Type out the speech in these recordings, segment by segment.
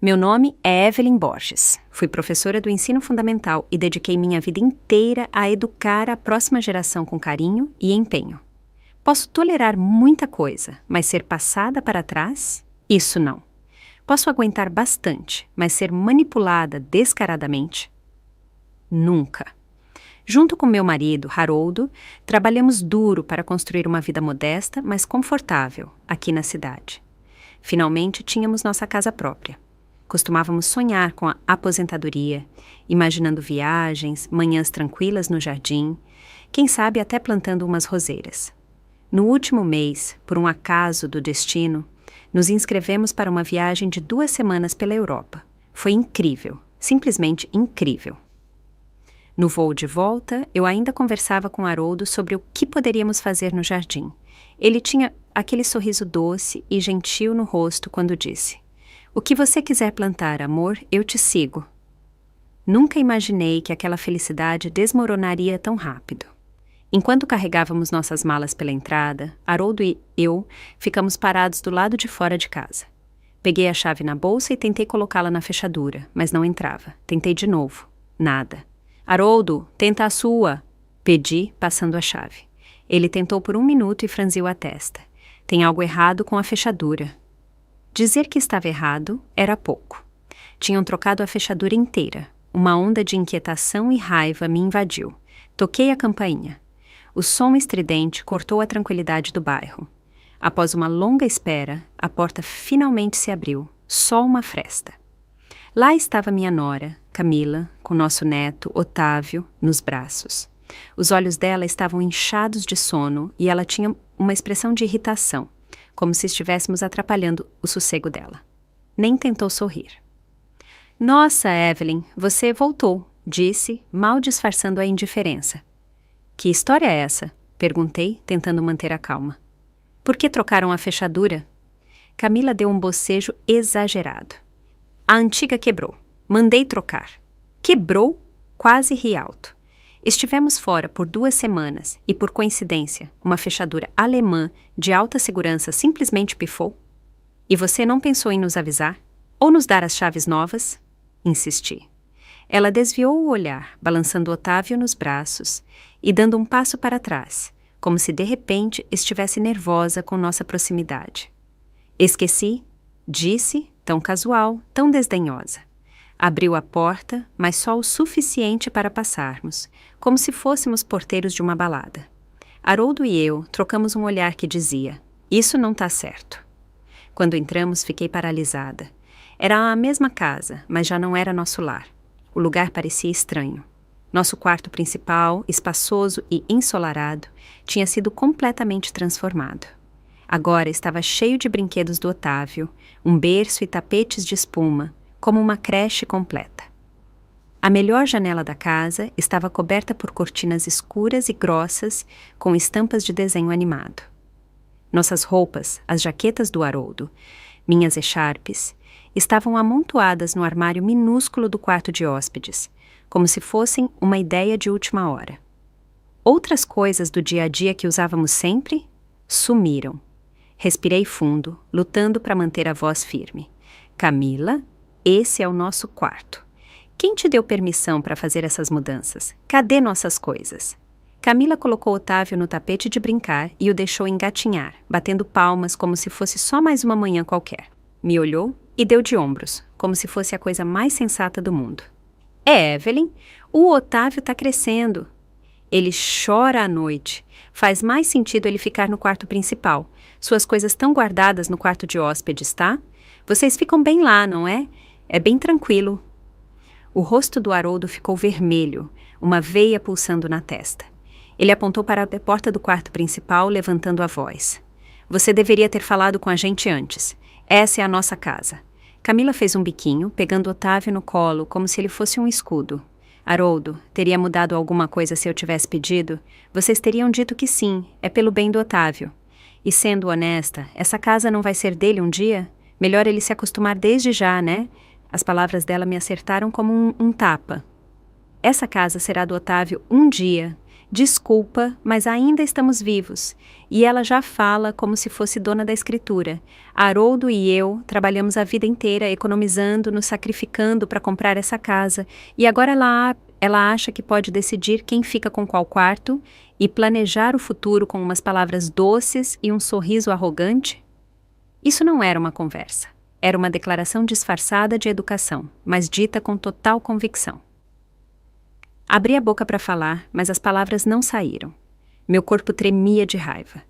Meu nome é Evelyn Borges. Fui professora do ensino fundamental e dediquei minha vida inteira a educar a próxima geração com carinho e empenho. Posso tolerar muita coisa, mas ser passada para trás? Isso não. Posso aguentar bastante, mas ser manipulada descaradamente? Nunca. Junto com meu marido, Haroldo, trabalhamos duro para construir uma vida modesta, mas confortável, aqui na cidade. Finalmente tínhamos nossa casa própria. Costumávamos sonhar com a aposentadoria, imaginando viagens, manhãs tranquilas no jardim, quem sabe até plantando umas roseiras. No último mês, por um acaso do destino, nos inscrevemos para uma viagem de 2 semanas pela Europa. Foi incrível, simplesmente incrível. No voo de volta, eu ainda conversava com Haroldo sobre o que poderíamos fazer no jardim. Ele tinha aquele sorriso doce e gentil no rosto quando disse: "O que você quiser plantar, amor, eu te sigo." Nunca imaginei que aquela felicidade desmoronaria tão rápido. Enquanto carregávamos nossas malas pela entrada, Haroldo e eu ficamos parados do lado de fora de casa. Peguei a chave na bolsa e tentei colocá-la na fechadura, mas não entrava. Tentei de novo. Nada. "Haroldo, tenta a sua!" pedi, passando a chave. Ele tentou por 1 minuto e franziu a testa. "Tem algo errado com a fechadura." Dizer que estava errado era pouco. Tinham trocado a fechadura inteira. Uma onda de inquietação e raiva me invadiu. Toquei a campainha. O som estridente cortou a tranquilidade do bairro. Após uma longa espera, a porta finalmente se abriu, só uma fresta. Lá estava minha nora, Camila, com nosso neto, Otávio, nos braços. Os olhos dela estavam inchados de sono e ela tinha uma expressão de irritação, como se estivéssemos atrapalhando o sossego dela. Nem tentou sorrir. "Nossa, Evelyn, você voltou", disse, mal disfarçando a indiferença. "Que história é essa?" perguntei, tentando manter a calma. "Por que trocaram a fechadura?" Camila deu um bocejo exagerado. "A antiga quebrou. Mandei trocar." "Quebrou?" Quase ri alto. Estivemos fora por 2 semanas e, por coincidência, uma fechadura alemã de alta segurança simplesmente pifou? "E você não pensou em nos avisar? Ou nos dar as chaves novas?" Insisti. Ela desviou o olhar, balançando Otávio nos braços e dando um passo para trás, como se de repente estivesse nervosa com nossa proximidade. "Esqueci", disse, tão casual, tão desdenhosa. Abriu a porta, mas só o suficiente para passarmos, como se fôssemos porteiros de uma balada. Haroldo e eu trocamos um olhar que dizia: "Isso não tá certo." Quando entramos, fiquei paralisada. Era a mesma casa, mas já não era nosso lar. O lugar parecia estranho. Nosso quarto principal, espaçoso e ensolarado, tinha sido completamente transformado. Agora estava cheio de brinquedos do Otávio, um berço e tapetes de espuma, como uma creche completa. A melhor janela da casa estava coberta por cortinas escuras e grossas com estampas de desenho animado. Nossas roupas, as jaquetas do Haroldo, minhas echarpes, estavam amontoadas no armário minúsculo do quarto de hóspedes, como se fossem uma ideia de última hora. Outras coisas do dia a dia que usávamos sempre sumiram. Respirei fundo, lutando para manter a voz firme. "Camila, esse é o nosso quarto. Quem te deu permissão para fazer essas mudanças? Cadê nossas coisas?" Camila colocou Otávio no tapete de brincar e o deixou engatinhar, batendo palmas como se fosse só mais uma manhã qualquer. Me olhou e deu de ombros, como se fosse a coisa mais sensata do mundo. "Evelyn, o Otávio está crescendo. Ele chora à noite. Faz mais sentido ele ficar no quarto principal. Suas coisas estão guardadas no quarto de hóspedes, tá? Vocês ficam bem lá, não é? É bem tranquilo." O rosto do Haroldo ficou vermelho, uma veia pulsando na testa. Ele apontou para a porta do quarto principal, levantando a voz. "Você deveria ter falado com a gente antes. Essa é a nossa casa." Camila fez um biquinho, pegando Otávio no colo, como se ele fosse um escudo. "Haroldo, teria mudado alguma coisa se eu tivesse pedido? Vocês teriam dito que sim, é pelo bem do Otávio. E sendo honesta, essa casa não vai ser dele um dia? Melhor ele se acostumar desde já, né?" As palavras dela me acertaram como um tapa. "Essa casa será do Otávio um dia. Desculpa, mas ainda estamos vivos. E ela já fala como se fosse dona da escritura. Haroldo e eu trabalhamos a vida inteira economizando, nos sacrificando para comprar essa casa. E agora ela acha que pode decidir quem fica com qual quarto e planejar o futuro com umas palavras doces e um sorriso arrogante? Isso não era uma conversa. Era uma declaração disfarçada de educação, mas dita com total convicção. Abri a boca para falar, mas as palavras não saíram. Meu corpo tremia de raiva.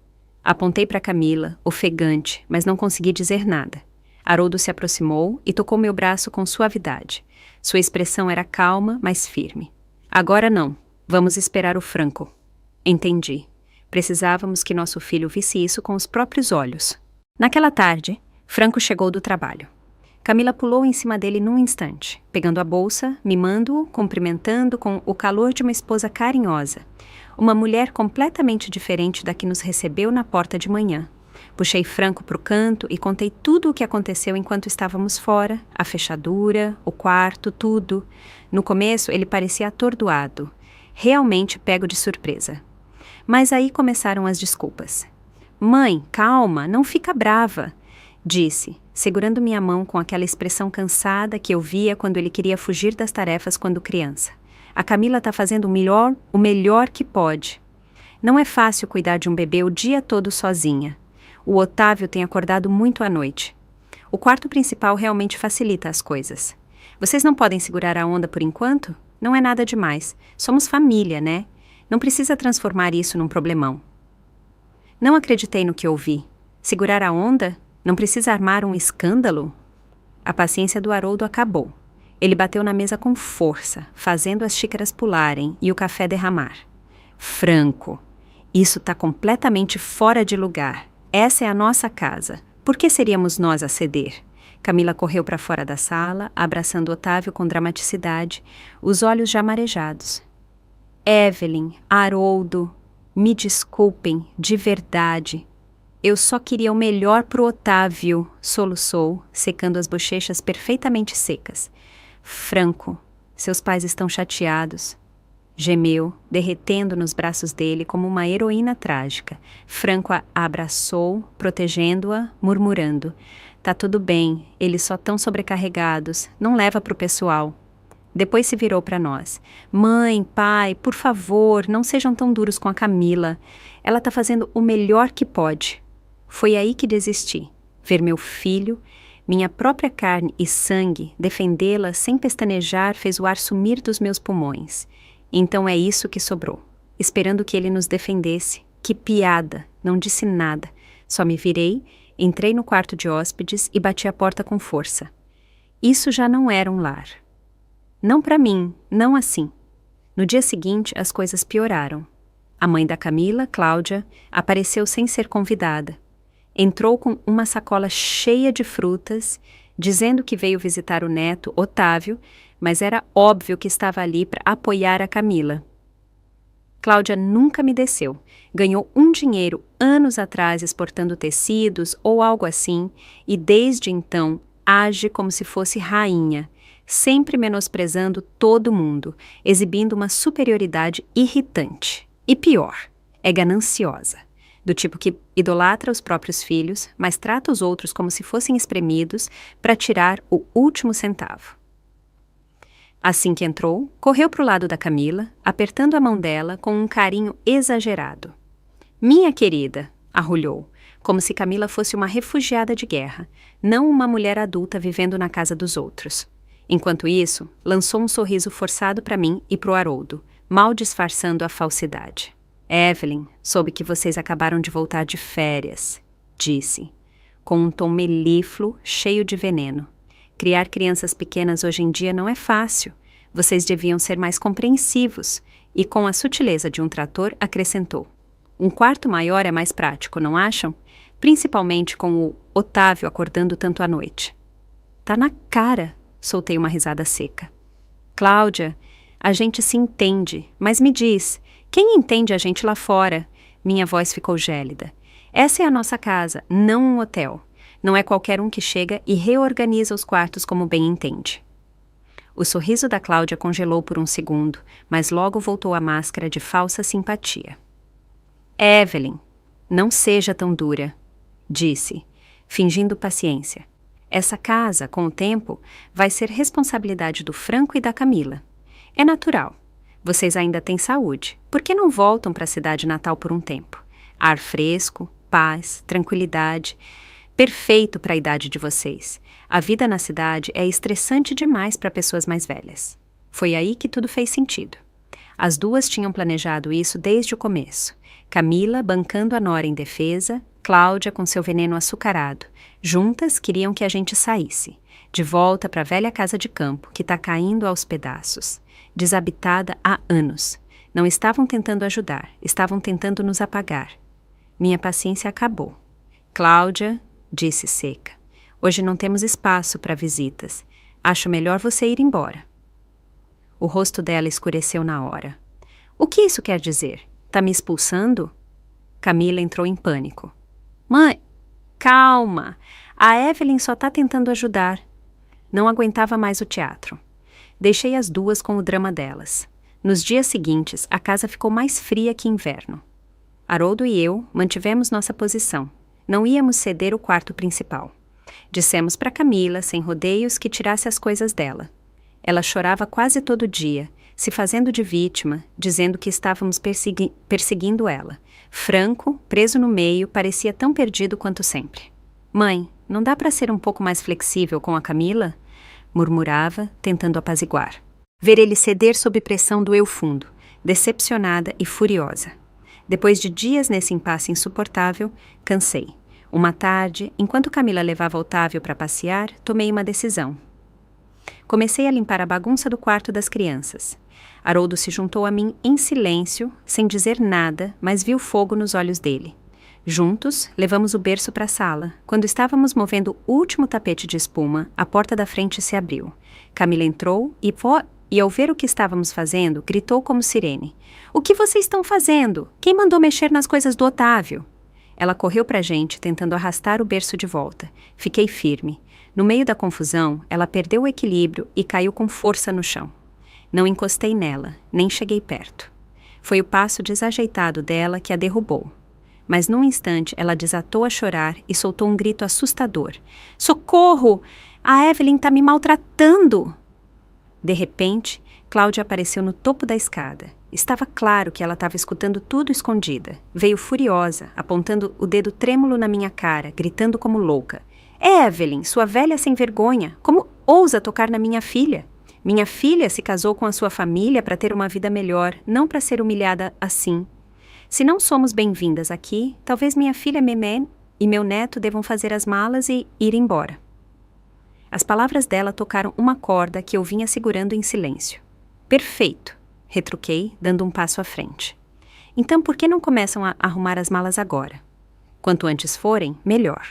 Apontei para Camila, ofegante, mas não consegui dizer nada. Haroldo se aproximou e tocou meu braço com suavidade. Sua expressão era calma, mas firme. Agora não. Vamos esperar o Franco. Entendi. Precisávamos que nosso filho visse isso com os próprios olhos. Naquela tarde, Franco chegou do trabalho. Camila pulou em cima dele num instante, pegando a bolsa, mimando-o, cumprimentando com o calor de uma esposa carinhosa. Uma mulher completamente diferente da que nos recebeu na porta de manhã. Puxei Franco para o canto e contei tudo o que aconteceu enquanto estávamos fora, a fechadura, o quarto, tudo. No começo, ele parecia atordoado, realmente pego de surpresa. Mas aí começaram as desculpas. Mãe, calma, não fica brava, disse, segurando minha mão com aquela expressão cansada que eu via quando ele queria fugir das tarefas quando criança. A Camila está fazendo o melhor que pode. Não é fácil cuidar de um bebê o dia todo sozinha. O Otávio tem acordado muito à noite. O quarto principal realmente facilita as coisas. Vocês não podem segurar a onda por enquanto? Não é nada demais. Somos família, né? Não precisa transformar isso num problemão. Não acreditei no que ouvi. Segurar a onda? Não precisa armar um escândalo? A paciência do Haroldo acabou. Ele bateu na mesa com força, fazendo as xícaras pularem e o café derramar. Franco, isso está completamente fora de lugar. Essa é a nossa casa. Por que seríamos nós a ceder? Camila correu para fora da sala, abraçando Otávio com dramaticidade, os olhos já marejados. Evelyn, Haroldo, me desculpem, de verdade. Eu só queria o melhor pro Otávio, soluçou, secando as bochechas perfeitamente secas. Franco, seus pais estão chateados. Gemeu, derretendo nos braços dele como uma heroína trágica. Franco a abraçou, protegendo-a, murmurando. Tá tudo bem, eles só tão sobrecarregados, não leva pro pessoal. Depois se virou para nós. Mãe, pai, por favor, não sejam tão duros com a Camila. Ela tá fazendo o melhor que pode. Foi aí que desisti. Ver meu filho, minha própria carne e sangue, defendê-la sem pestanejar fez o ar sumir dos meus pulmões. Então é isso que sobrou. Esperando que ele nos defendesse. Que piada! Não disse nada. Só me virei, entrei no quarto de hóspedes e bati a porta com força. Isso já não era um lar. Não para mim, não assim. No dia seguinte, as coisas pioraram. A mãe da Camila, Cláudia, apareceu sem ser convidada. Entrou com uma sacola cheia de frutas, dizendo que veio visitar o neto, Otávio, mas era óbvio que estava ali para apoiar a Camila. Cláudia nunca me desceu. Ganhou um dinheiro anos atrás exportando tecidos ou algo assim, e desde então age como se fosse rainha, sempre menosprezando todo mundo, exibindo uma superioridade irritante. E pior, é gananciosa. Do tipo que idolatra os próprios filhos, mas trata os outros como se fossem espremidos para tirar o último centavo. Assim que entrou, correu para o lado da Camila, apertando a mão dela com um carinho exagerado. Minha querida, arrulhou, como se Camila fosse uma refugiada de guerra, não uma mulher adulta vivendo na casa dos outros. Enquanto isso, lançou um sorriso forçado para mim e para o Haroldo, mal disfarçando a falsidade. Evelyn, soube que vocês acabaram de voltar de férias, disse, com um tom melífluo, cheio de veneno. Criar crianças pequenas hoje em dia não é fácil. Vocês deviam ser mais compreensivos. E com a sutileza de um trator, acrescentou. Um quarto maior é mais prático, não acham? Principalmente com o Otávio acordando tanto à noite. Tá na cara, soltei uma risada seca. Cláudia, a gente se entende, mas me diz, quem entende a gente lá fora? Minha voz ficou gélida. Essa é a nossa casa, não um hotel. Não é qualquer um que chega e reorganiza os quartos como bem entende. O sorriso da Cláudia congelou por um segundo, mas logo voltou à máscara de falsa simpatia. Evelyn, não seja tão dura, disse, fingindo paciência. Essa casa, com o tempo, vai ser responsabilidade do Franco e da Camila. É natural. Vocês ainda têm saúde. Por que não voltam para a cidade natal por um tempo? Ar fresco, paz, tranquilidade. Perfeito para a idade de vocês. A vida na cidade é estressante demais para pessoas mais velhas. Foi aí que tudo fez sentido. As duas tinham planejado isso desde o começo. Camila bancando a nora em defesa, Cláudia com seu veneno açucarado. Juntas queriam que a gente saísse, de volta para a velha casa de campo, que está caindo aos pedaços. Desabitada há anos. Não estavam tentando ajudar, estavam tentando nos apagar. Minha paciência acabou. Cláudia, disse seca, hoje não temos espaço para visitas. Acho melhor você ir embora. O rosto dela escureceu na hora. O que isso quer dizer? Tá me expulsando? Camila entrou em pânico. Mãe, calma. A Evelyn só tá tentando ajudar. Não aguentava mais o teatro. Deixei as duas com o drama delas. Nos dias seguintes, a casa ficou mais fria que inverno. Haroldo e eu mantivemos nossa posição. Não íamos ceder o quarto principal. Dissemos para Camila, sem rodeios, que tirasse as coisas dela. Ela chorava quase todo dia, se fazendo de vítima, dizendo que estávamos perseguindo ela. Franco, preso no meio, parecia tão perdido quanto sempre. Mãe, não dá para ser um pouco mais flexível com a Camila? Murmurava, tentando apaziguar. Ver ele ceder sob pressão doeu fundo, decepcionada e furiosa. Depois de dias nesse impasse insuportável, cansei. Uma tarde, enquanto Camila levava Otávio para passear, tomei uma decisão. Comecei a limpar a bagunça do quarto das crianças. Haroldo se juntou a mim em silêncio, sem dizer nada, mas viu fogo nos olhos dele. Juntos, levamos o berço para a sala. Quando estávamos movendo o último tapete de espuma, a porta da frente se abriu. Camila entrou e ao ver o que estávamos fazendo, gritou como sirene. O que vocês estão fazendo? Quem mandou mexer nas coisas do Otávio? Ela correu para a gente, tentando arrastar o berço de volta. Fiquei firme. No meio da confusão, ela perdeu o equilíbrio e caiu com força no chão. Não encostei nela, nem cheguei perto. Foi o passo desajeitado dela que a derrubou. Mas num instante ela desatou a chorar e soltou um grito assustador. Socorro! A Evelyn está me maltratando! De repente, Cláudia apareceu no topo da escada. Estava claro que ela estava escutando tudo escondida. Veio furiosa, apontando o dedo trêmulo na minha cara, gritando como louca. Evelyn, sua velha sem vergonha, como ousa tocar na minha filha? Minha filha se casou com a sua família para ter uma vida melhor, não para ser humilhada assim. Se não somos bem-vindas aqui, talvez minha filha Memé e meu neto devam fazer as malas e ir embora. As palavras dela tocaram uma corda que eu vinha segurando em silêncio. Perfeito, retruquei, dando um passo à frente. Então por que não começam a arrumar as malas agora? Quanto antes forem, melhor.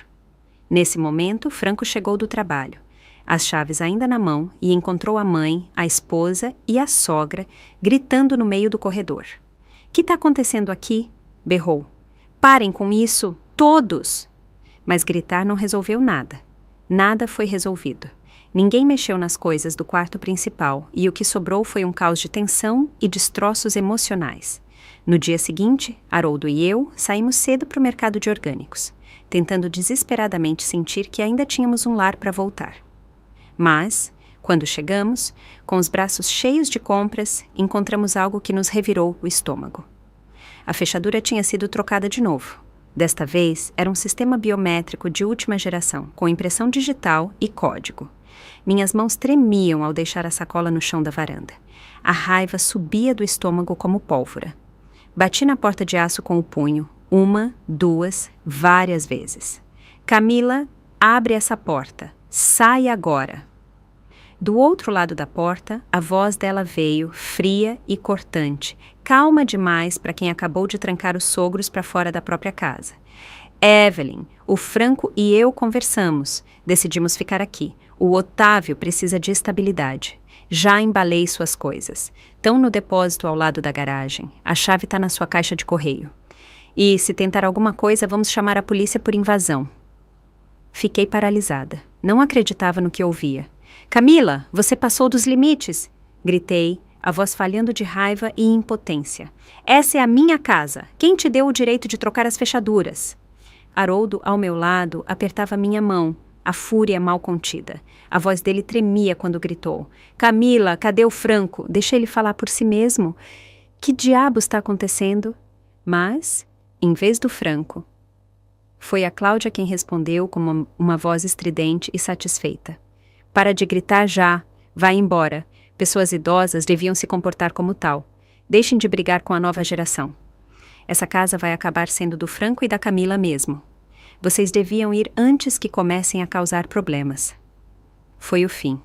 Nesse momento, Franco chegou do trabalho, as chaves ainda na mão, e encontrou a mãe, a esposa e a sogra gritando no meio do corredor. Que está acontecendo aqui? Berrou. Parem com isso, todos! Mas gritar não resolveu nada. Nada foi resolvido. Ninguém mexeu nas coisas do quarto principal e o que sobrou foi um caos de tensão e destroços emocionais. No dia seguinte, Haroldo e eu saímos cedo para o mercado de orgânicos, tentando desesperadamente sentir que ainda tínhamos um lar para voltar. Mas, quando chegamos, com os braços cheios de compras, encontramos algo que nos revirou o estômago. A fechadura tinha sido trocada de novo. Desta vez, era um sistema biométrico de última geração, com impressão digital e código. Minhas mãos tremiam ao deixar a sacola no chão da varanda. A raiva subia do estômago como pólvora. Bati na porta de aço com o punho, 1, 2, várias vezes. Camila, abre essa porta. Sai agora. Do outro lado da porta, a voz dela veio, fria e cortante, calma demais para quem acabou de trancar os sogros para fora da própria casa. Evelyn, o Franco e eu conversamos. Decidimos ficar aqui. O Otávio precisa de estabilidade. Já embalei suas coisas. Estão no depósito ao lado da garagem. A chave está na sua caixa de correio. E, se tentar alguma coisa, vamos chamar a polícia por invasão. Fiquei paralisada. Não acreditava no que ouvia. Camila, você passou dos limites! Gritei, a voz falhando de raiva e impotência. Essa é a minha casa! Quem te deu o direito de trocar as fechaduras? Haroldo, ao meu lado, apertava minha mão, a fúria mal contida. A voz dele tremia quando gritou. Camila, cadê o Franco? Deixa ele falar por si mesmo. Que diabo está acontecendo? Mas, em vez do Franco, foi a Cláudia quem respondeu com uma voz estridente e satisfeita. Para de gritar já. Vai embora. Pessoas idosas deviam se comportar como tal. Deixem de brigar com a nova geração. Essa casa vai acabar sendo do Franco e da Camila mesmo. Vocês deviam ir antes que comecem a causar problemas. Foi o fim.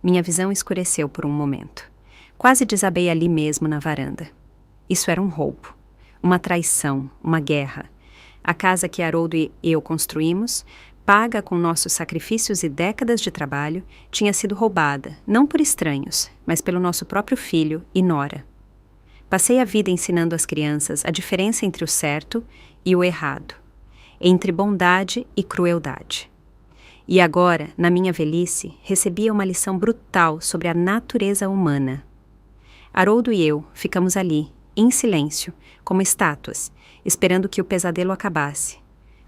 Minha visão escureceu por um momento. Quase desabei ali mesmo na varanda. Isso era um roubo, uma traição, uma guerra. A casa que Haroldo e eu construímos, paga com nossos sacrifícios e décadas de trabalho, tinha sido roubada, não por estranhos, mas pelo nosso próprio filho e nora. Passei a vida ensinando às crianças a diferença entre o certo e o errado, entre bondade e crueldade. E agora, na minha velhice, recebia uma lição brutal sobre a natureza humana. Haroldo e eu ficamos ali, em silêncio, como estátuas, esperando que o pesadelo acabasse.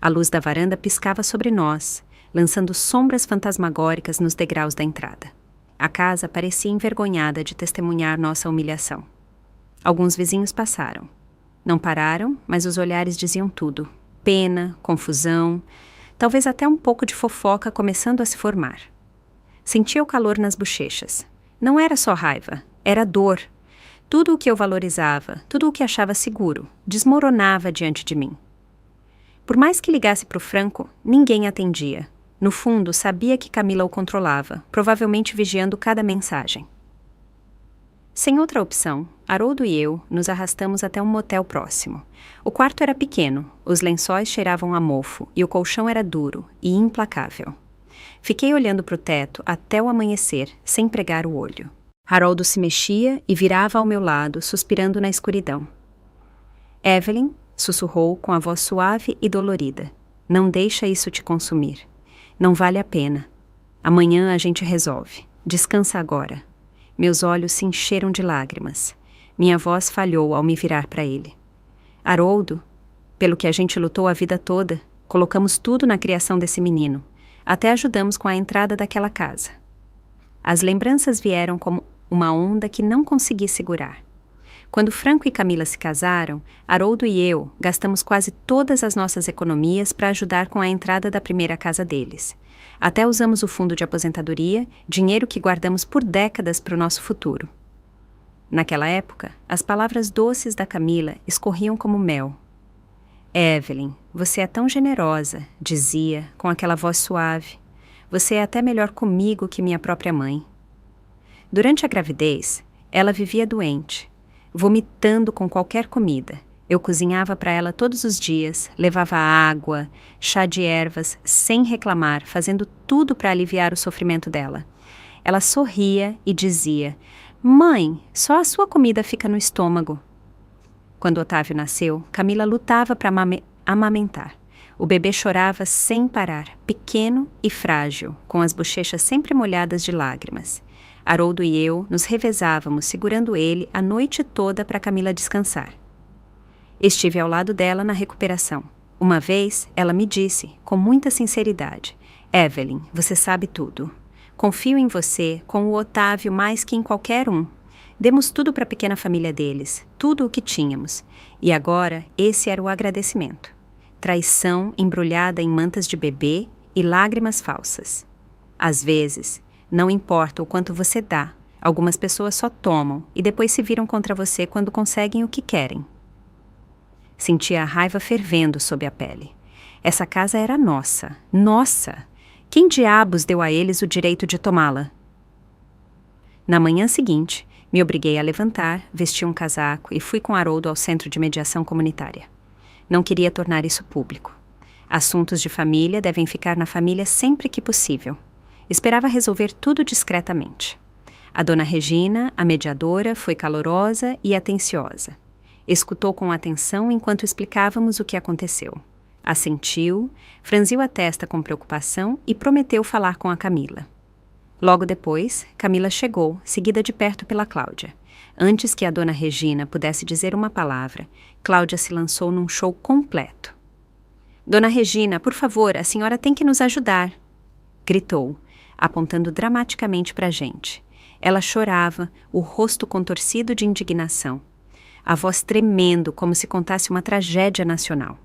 A luz da varanda piscava sobre nós, lançando sombras fantasmagóricas nos degraus da entrada. A casa parecia envergonhada de testemunhar nossa humilhação. Alguns vizinhos passaram. Não pararam, mas os olhares diziam tudo. Pena, confusão, talvez até um pouco de fofoca começando a se formar. Sentia o calor nas bochechas. Não era só raiva, era dor. Tudo o que eu valorizava, tudo o que achava seguro, desmoronava diante de mim. Por mais que ligasse para o Franco, ninguém atendia. No fundo, sabia que Camila o controlava, provavelmente vigiando cada mensagem. Sem outra opção, Haroldo e eu nos arrastamos até um motel próximo. O quarto era pequeno, os lençóis cheiravam a mofo e o colchão era duro e implacável. Fiquei olhando para o teto até o amanhecer, sem pregar o olho. Haroldo se mexia e virava ao meu lado, suspirando na escuridão. Evelyn, sussurrou com a voz suave e dolorida. Não deixa isso te consumir. Não vale a pena. Amanhã a gente resolve. Descansa agora. Meus olhos se encheram de lágrimas. Minha voz falhou ao me virar para ele. Haroldo, pelo que a gente lutou a vida toda, colocamos tudo na criação desse menino. Até ajudamos com a entrada daquela casa. As lembranças vieram como uma onda que não consegui segurar. Quando Franco e Camila se casaram, Haroldo e eu gastamos quase todas as nossas economias para ajudar com a entrada da primeira casa deles. Até usamos o fundo de aposentadoria, dinheiro que guardamos por décadas para o nosso futuro. Naquela época, as palavras doces da Camila escorriam como mel. Evelyn, você é tão generosa, dizia, com aquela voz suave. Você é até melhor comigo que minha própria mãe. Durante a gravidez, ela vivia doente, vomitando com qualquer comida. Eu cozinhava para ela todos os dias, levava água, chá de ervas, sem reclamar, fazendo tudo para aliviar o sofrimento dela. Ela sorria e dizia, mãe, só a sua comida fica no estômago. Quando Otávio nasceu, Camila lutava para amamentar. O bebê chorava sem parar, pequeno e frágil, com as bochechas sempre molhadas de lágrimas. Haroldo e eu nos revezávamos segurando ele a noite toda para Camila descansar. Estive ao lado dela na recuperação. Uma vez, ela me disse, com muita sinceridade, Evelyn, você sabe tudo. Confio em você, com o Otávio mais que em qualquer um. Demos tudo para a pequena família deles, tudo o que tínhamos. E agora, esse era o agradecimento. Traição embrulhada em mantas de bebê e lágrimas falsas. Às vezes, não importa o quanto você dá, algumas pessoas só tomam e depois se viram contra você quando conseguem o que querem. Sentia a raiva fervendo sob a pele. Essa casa era nossa. Nossa! Quem diabos deu a eles o direito de tomá-la? Na manhã seguinte, me obriguei a levantar, vesti um casaco e fui com Haroldo ao centro de mediação comunitária. Não queria tornar isso público. Assuntos de família devem ficar na família sempre que possível. Esperava resolver tudo discretamente. A dona Regina, a mediadora, foi calorosa e atenciosa. Escutou com atenção enquanto explicávamos o que aconteceu. Assentiu, franziu a testa com preocupação e prometeu falar com a Camila. Logo depois, Camila chegou, seguida de perto pela Cláudia. Antes que a dona Regina pudesse dizer uma palavra, Cláudia se lançou num show completo. Dona Regina, por favor, a senhora tem que nos ajudar, gritou, apontando dramaticamente para a gente. Ela chorava, o rosto contorcido de indignação. A voz tremendo como se contasse uma tragédia nacional.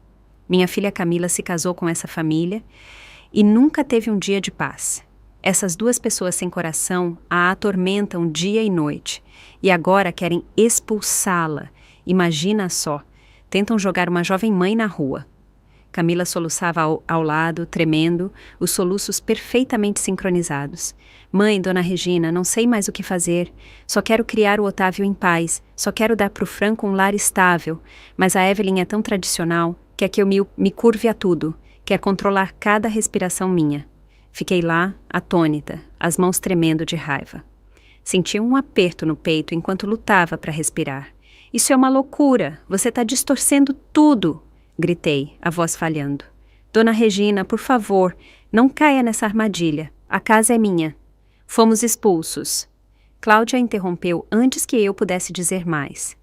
Minha filha Camila se casou com essa família e nunca teve um dia de paz. Essas duas pessoas sem coração a atormentam dia e noite e agora querem expulsá-la. Imagina só, tentam jogar uma jovem mãe na rua. Camila soluçava ao lado, tremendo, os soluços perfeitamente sincronizados. Mãe, dona Regina, não sei mais o que fazer. Só quero criar o Otávio em paz. Só quero dar pro Franco um lar estável. Mas a Evelyn é tão tradicional, quer que eu me curve a tudo. Quer controlar cada respiração minha. Fiquei lá, atônita, as mãos tremendo de raiva. Senti um aperto no peito enquanto lutava para respirar. Isso é uma loucura. Você está distorcendo tudo. Gritei, a voz falhando. Dona Regina, por favor, não caia nessa armadilha. A casa é minha. Fomos expulsos. Cláudia interrompeu antes que eu pudesse dizer mais.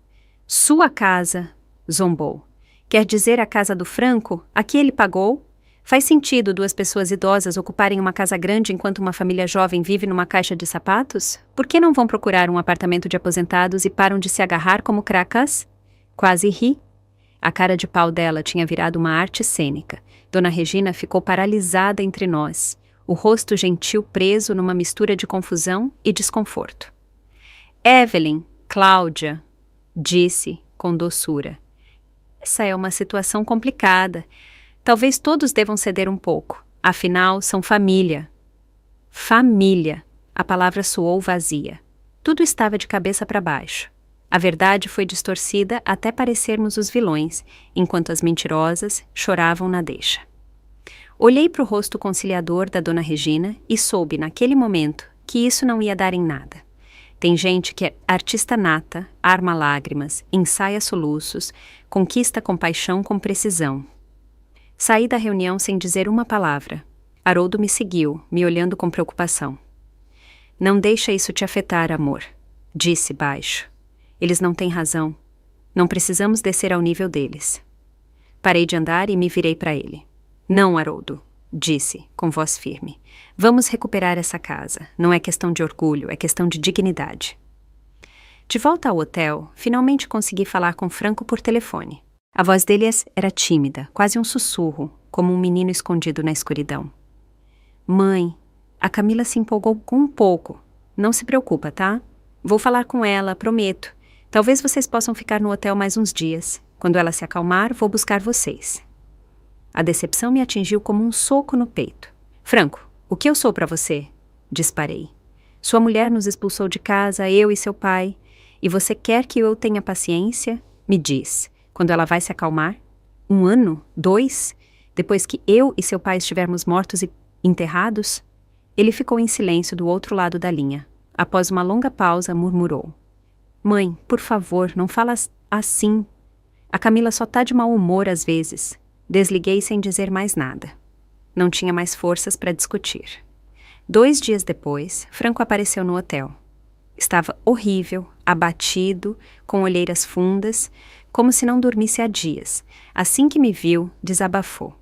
Sua casa, zombou. Quer dizer a casa do Franco? A que ele pagou? Faz sentido duas pessoas idosas ocuparem uma casa grande enquanto uma família jovem vive numa caixa de sapatos? Por que não vão procurar um apartamento de aposentados e param de se agarrar como cracas? Quase ri. A cara de pau dela tinha virado uma arte cênica. Dona Regina ficou paralisada entre nós, o rosto gentil preso numa mistura de confusão e desconforto. Evelyn, Cláudia, disse com doçura. Essa é uma situação complicada. Talvez todos devam ceder um pouco. Afinal, são família. Família. A palavra soou vazia. Tudo estava de cabeça para baixo. A verdade foi distorcida até parecermos os vilões, enquanto as mentirosas choravam na deixa. Olhei para o rosto conciliador da dona Regina e soube, naquele momento, que isso não ia dar em nada. Tem gente que é artista nata, arma lágrimas, ensaia soluços, conquista compaixão com precisão. Saí da reunião sem dizer uma palavra. Haroldo me seguiu, me olhando com preocupação. Não deixa isso te afetar, amor, disse baixo. Eles não têm razão. Não precisamos descer ao nível deles. Parei de andar e me virei para ele. Não, Haroldo, disse, com voz firme. Vamos recuperar essa casa. Não é questão de orgulho, é questão de dignidade. De volta ao hotel, finalmente consegui falar com Franco por telefone. A voz dele era tímida, quase um sussurro, como um menino escondido na escuridão. Mãe, a Camila se empolgou com um pouco. Não se preocupa, tá? Vou falar com ela, prometo. Talvez vocês possam ficar no hotel mais uns dias. Quando ela se acalmar, vou buscar vocês. A decepção me atingiu como um soco no peito. Franco, o que eu sou para você? Disparei. Sua mulher nos expulsou de casa, eu e seu pai. E você quer que eu tenha paciência? Me diz. Quando ela vai se acalmar? 1 ano? 2? Depois que eu e seu pai estivermos mortos e enterrados? Ele ficou em silêncio do outro lado da linha. Após uma longa pausa, murmurou. Mãe, por favor, não fala assim. A Camila só tá de mau humor às vezes. Desliguei sem dizer mais nada. Não tinha mais forças para discutir. 2 dias depois, Franco apareceu no hotel. Estava horrível, abatido, com olheiras fundas, como se não dormisse há dias. Assim que me viu, desabafou.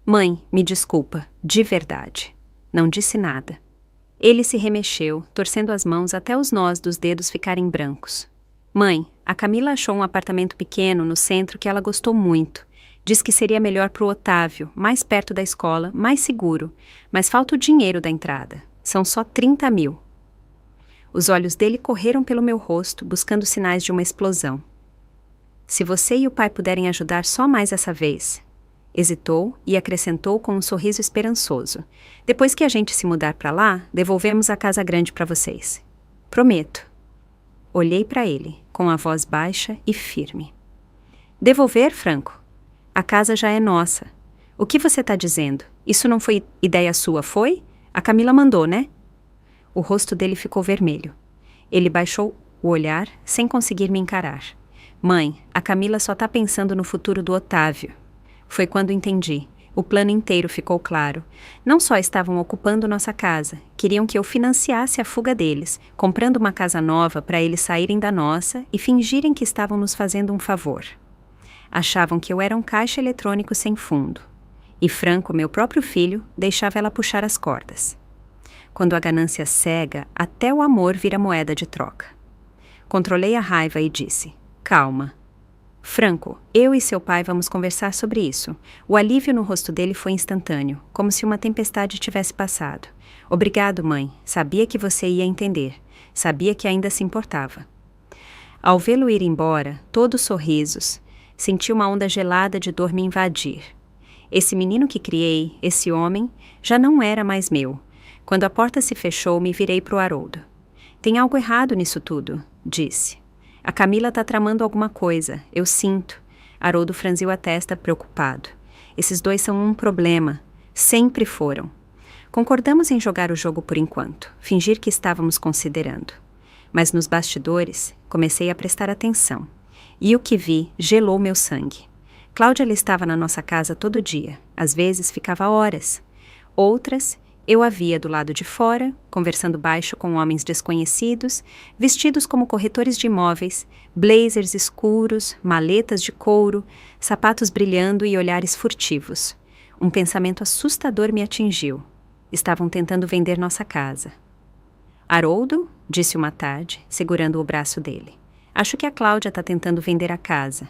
Mãe, me desculpa, de verdade. Não disse nada. Ele se remexeu, torcendo as mãos até os nós dos dedos ficarem brancos. Mãe, a Camila achou um apartamento pequeno no centro que ela gostou muito. Diz que seria melhor para o Otávio, mais perto da escola, mais seguro. Mas falta o dinheiro da entrada. São só 30 mil. Os olhos dele correram pelo meu rosto, buscando sinais de uma explosão. Se você e o pai puderem ajudar só mais essa vez... Hesitou e acrescentou com um sorriso esperançoso. Depois que a gente se mudar para lá, devolvemos a casa grande para vocês. Prometo. Olhei para ele, com a voz baixa e firme. Devolver, Franco? A casa já é nossa. O que você está dizendo? Isso não foi ideia sua, foi? A Camila mandou, né? O rosto dele ficou vermelho. Ele baixou o olhar, sem conseguir me encarar. Mãe, a Camila só está pensando no futuro do Otávio. Foi quando entendi. O plano inteiro ficou claro. Não só estavam ocupando nossa casa, queriam que eu financiasse a fuga deles, comprando uma casa nova para eles saírem da nossa e fingirem que estavam nos fazendo um favor. Achavam que eu era um caixa eletrônico sem fundo. E Franco, meu próprio filho, deixava ela puxar as cordas. Quando a ganância cega, até o amor vira moeda de troca. Controlei a raiva e disse: calma. Franco, eu e seu pai vamos conversar sobre isso. O alívio no rosto dele foi instantâneo, como se uma tempestade tivesse passado. Obrigado, mãe. Sabia que você ia entender. Sabia que ainda se importava. Ao vê-lo ir embora, todos sorrisos, senti uma onda gelada de dor me invadir. Esse menino que criei, esse homem, já não era mais meu. Quando a porta se fechou, me virei para o Haroldo. Tem algo errado nisso tudo, disse. A Camila está tramando alguma coisa, eu sinto. Haroldo franziu a testa, preocupado. Esses dois são um problema. Sempre foram. Concordamos em jogar o jogo por enquanto, fingir que estávamos considerando. Mas nos bastidores, comecei a prestar atenção. E o que vi gelou meu sangue. Cláudia estava na nossa casa todo dia. Às vezes ficava horas. Outras, eu a via do lado de fora, conversando baixo com homens desconhecidos, vestidos como corretores de imóveis, blazers escuros, maletas de couro, sapatos brilhando e olhares furtivos. Um pensamento assustador me atingiu. Estavam tentando vender nossa casa. Haroldo, disse uma tarde, segurando o braço dele. Acho que a Cláudia está tentando vender a casa.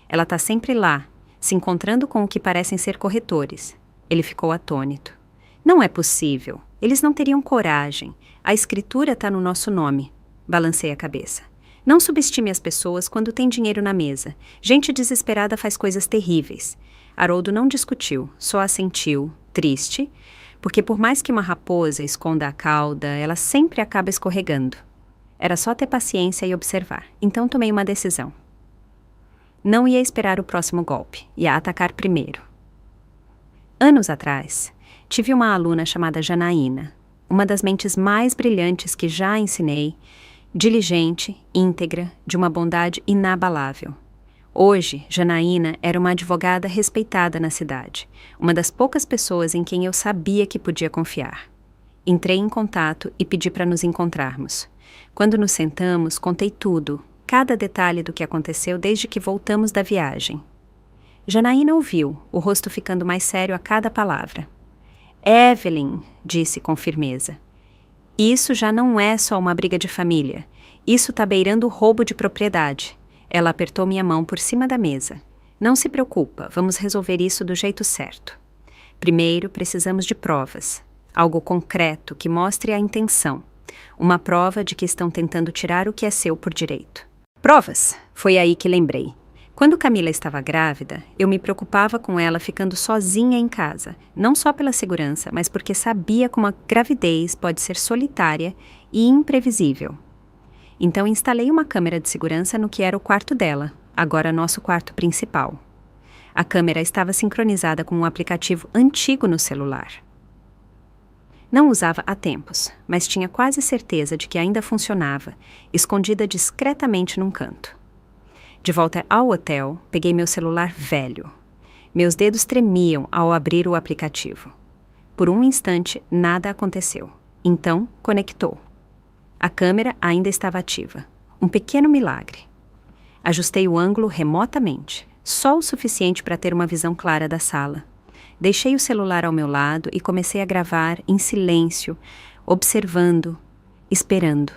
Ela está sempre lá, se encontrando com o que parecem ser corretores. Ele ficou atônito. Não é possível. Eles não teriam coragem. A escritura está no nosso nome. Balancei a cabeça. Não subestime as pessoas quando tem dinheiro na mesa. Gente desesperada faz coisas terríveis. Haroldo não discutiu, só assentiu, triste, porque por mais que uma raposa esconda a cauda, ela sempre acaba escorregando. Era só ter paciência e observar. Então tomei uma decisão. Não ia esperar o próximo golpe, ia atacar primeiro. Anos atrás, tive uma aluna chamada Janaína, uma das mentes mais brilhantes que já ensinei, diligente, íntegra, de uma bondade inabalável. Hoje, Janaína era uma advogada respeitada na cidade, uma das poucas pessoas em quem eu sabia que podia confiar. Entrei em contato e pedi para nos encontrarmos. Quando nos sentamos, contei tudo, cada detalhe do que aconteceu desde que voltamos da viagem. Janaína ouviu, o rosto ficando mais sério a cada palavra. Evelyn, disse com firmeza, isso já não é só uma briga de família. Isso está beirando o roubo de propriedade. Ela apertou minha mão por cima da mesa. Não se preocupa, vamos resolver isso do jeito certo. Primeiro, precisamos de provas. Algo concreto que mostre a intenção. Uma prova de que estão tentando tirar o que é seu por direito. Provas! Foi aí que lembrei. Quando Camila estava grávida, eu me preocupava com ela ficando sozinha em casa, não só pela segurança, mas porque sabia como a gravidez pode ser solitária e imprevisível. Então instalei uma câmera de segurança no que era o quarto dela, agora nosso quarto principal. A câmera estava sincronizada com um aplicativo antigo no celular. Não usava há tempos, mas tinha quase certeza de que ainda funcionava, escondida discretamente num canto. De volta ao hotel, peguei meu celular velho. Meus dedos tremiam ao abrir o aplicativo. Por um instante, nada aconteceu. Então, conectou. A câmera ainda estava ativa. Um pequeno milagre. Ajustei o ângulo remotamente, só o suficiente para ter uma visão clara da sala. Deixei o celular ao meu lado e comecei a gravar em silêncio, observando, esperando.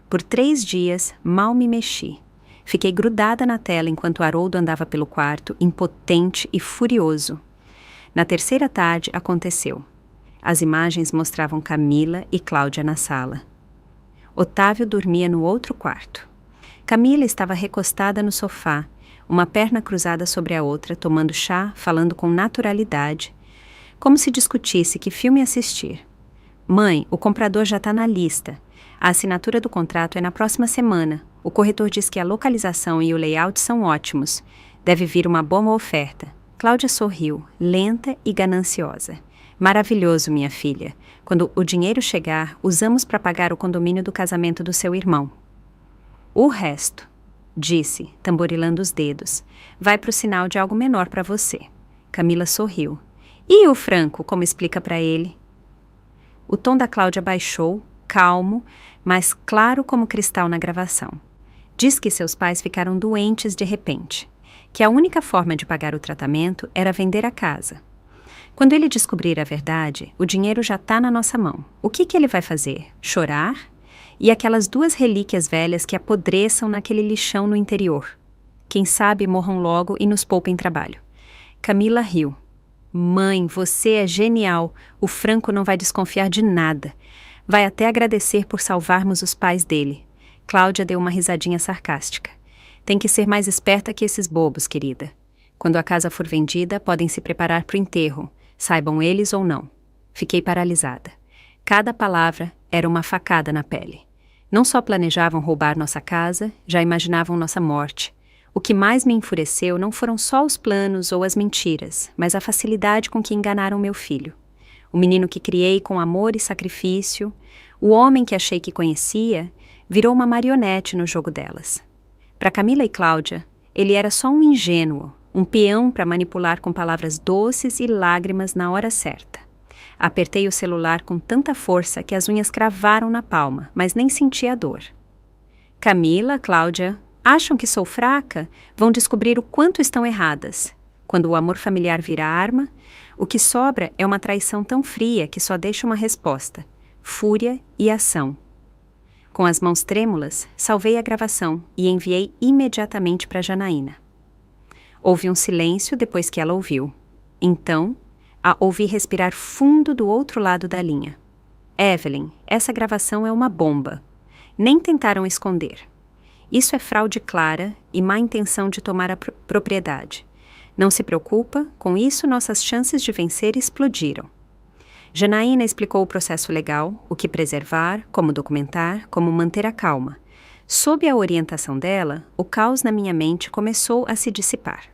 Por 3 dias, mal me mexi. Fiquei grudada na tela enquanto Haroldo andava pelo quarto, impotente e furioso. Na terceira tarde, aconteceu. As imagens mostravam Camila e Cláudia na sala. Otávio dormia no outro quarto. Camila estava recostada no sofá, uma perna cruzada sobre a outra, tomando chá, falando com naturalidade, como se discutisse que filme assistir. Mãe, o comprador já está na lista. A assinatura do contrato é na próxima semana. O corretor diz que a localização e o layout são ótimos. Deve vir uma boa oferta. Cláudia sorriu, lenta e gananciosa. Maravilhoso, minha filha. Quando o dinheiro chegar, usamos para pagar o condomínio do casamento do seu irmão. O resto, disse, tamborilando os dedos, vai para o sinal de algo menor para você. Camila sorriu. E o Franco, como explica para ele? O tom da Cláudia baixou, calmo, mas claro como cristal na gravação. Diz que seus pais ficaram doentes de repente, que a única forma de pagar o tratamento era vender a casa. Quando ele descobrir a verdade, o dinheiro já está na nossa mão. O que ele vai fazer? Chorar? E aquelas 2 relíquias velhas que apodreçam naquele lixão no interior. Quem sabe morram logo e nos poupem trabalho. Camila riu. Mãe, você é genial. O Franco não vai desconfiar de nada. Vai até agradecer por salvarmos os pais dele. Cláudia deu uma risadinha sarcástica. Tem que ser mais esperta que esses bobos, querida. Quando a casa for vendida, podem se preparar para o enterro, saibam eles ou não. Fiquei paralisada. Cada palavra era uma facada na pele. Não só planejavam roubar nossa casa, já imaginavam nossa morte. O que mais me enfureceu não foram só os planos ou as mentiras, mas a facilidade com que enganaram meu filho. O menino que criei com amor e sacrifício, o homem que achei que conhecia, virou uma marionete no jogo delas. Para Camila e Cláudia, ele era só um ingênuo, um peão para manipular com palavras doces e lágrimas na hora certa. Apertei o celular com tanta força que as unhas cravaram na palma, mas nem senti a dor. Camila, Cláudia, acham que sou fraca? Vão descobrir o quanto estão erradas. Quando o amor familiar vira arma, o que sobra é uma traição tão fria que só deixa uma resposta: fúria e ação. Com as mãos trêmulas, salvei a gravação e enviei imediatamente para Janaína. Houve um silêncio depois que ela ouviu. Então, a ouvi respirar fundo do outro lado da linha. Evelyn, essa gravação é uma bomba. Nem tentaram esconder. Isso é fraude clara e má intenção de tomar a propriedade. Não se preocupa, com isso nossas chances de vencer explodiram. Janaína explicou o processo legal, o que preservar, como documentar, como manter a calma. Sob a orientação dela, o caos na minha mente começou a se dissipar.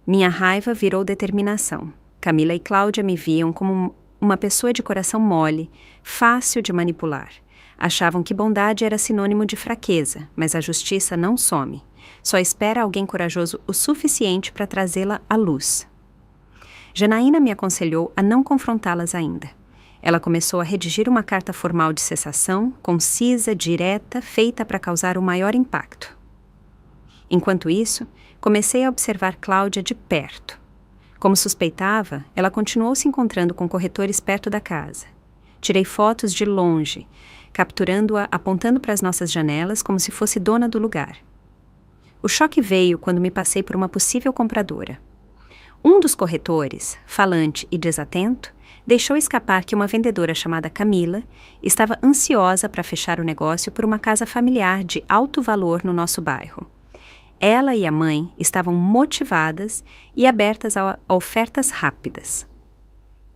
Minha raiva virou determinação. Camila e Cláudia me viam como uma pessoa de coração mole, fácil de manipular. Achavam que bondade era sinônimo de fraqueza, mas a justiça não some. Só espera alguém corajoso o suficiente para trazê-la à luz. Janaína me aconselhou a não confrontá-las ainda. Ela começou a redigir uma carta formal de cessação, concisa, direta, feita para causar o maior impacto. Enquanto isso, comecei a observar Cláudia de perto. Como suspeitava, ela continuou se encontrando com corretores perto da casa. Tirei fotos de longe, capturando-a apontando para as nossas janelas como se fosse dona do lugar. O choque veio quando me passei por uma possível compradora. Um dos corretores, falante e desatento, deixou escapar que uma vendedora chamada Camila estava ansiosa para fechar o negócio por uma casa familiar de alto valor no nosso bairro. Ela e a mãe estavam motivadas e abertas a ofertas rápidas.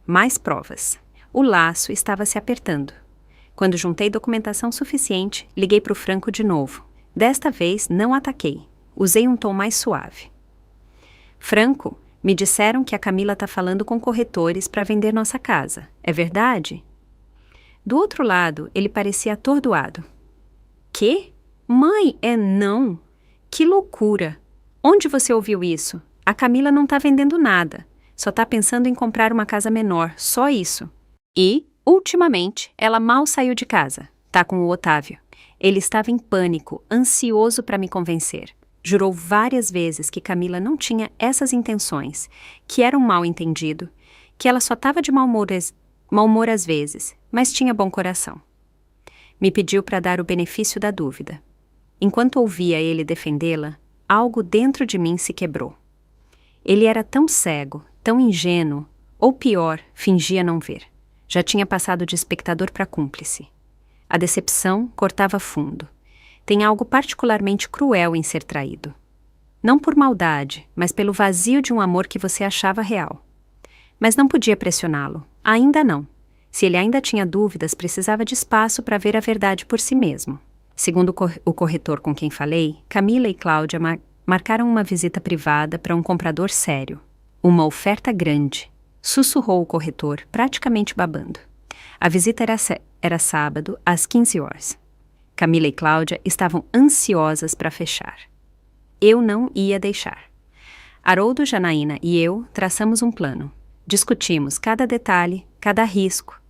Mais provas. O laço estava se apertando. Quando juntei documentação suficiente, liguei para o Franco de novo. Desta vez, não ataquei. Usei um tom mais suave. Franco, me disseram que a Camila está falando com corretores para vender nossa casa. É verdade? Do outro lado, ele parecia atordoado. Quê? Mãe, não. Que loucura! Onde você ouviu isso? A Camila não está vendendo nada. Só está pensando em comprar uma casa menor, só isso. E, ultimamente, ela mal saiu de casa. Tá com o Otávio. Ele estava em pânico, ansioso para me convencer. Jurou várias vezes que Camila não tinha essas intenções, que era um mal-entendido, que ela só estava de mau humor às vezes, mas tinha bom coração. Me pediu para dar o benefício da dúvida. Enquanto ouvia ele defendê-la, algo dentro de mim se quebrou. Ele era tão cego, tão ingênuo, ou pior, fingia não ver. Já tinha passado de espectador para cúmplice. A decepção cortava fundo. Tem algo particularmente cruel em ser traído. Não por maldade, mas pelo vazio de um amor que você achava real. Mas não podia pressioná-lo. Ainda não. Se ele ainda tinha dúvidas, precisava de espaço para ver a verdade por si mesmo. Segundo o corretor com quem falei, Camila e Cláudia marcaram uma visita privada para um comprador sério. Uma oferta grande. Sussurrou o corretor, praticamente babando. A visita era sábado, às 15 horas. Camila e Cláudia estavam ansiosas para fechar. Eu não ia deixar. Haroldo, Janaína e eu traçamos um plano. Discutimos cada detalhe, cada risco.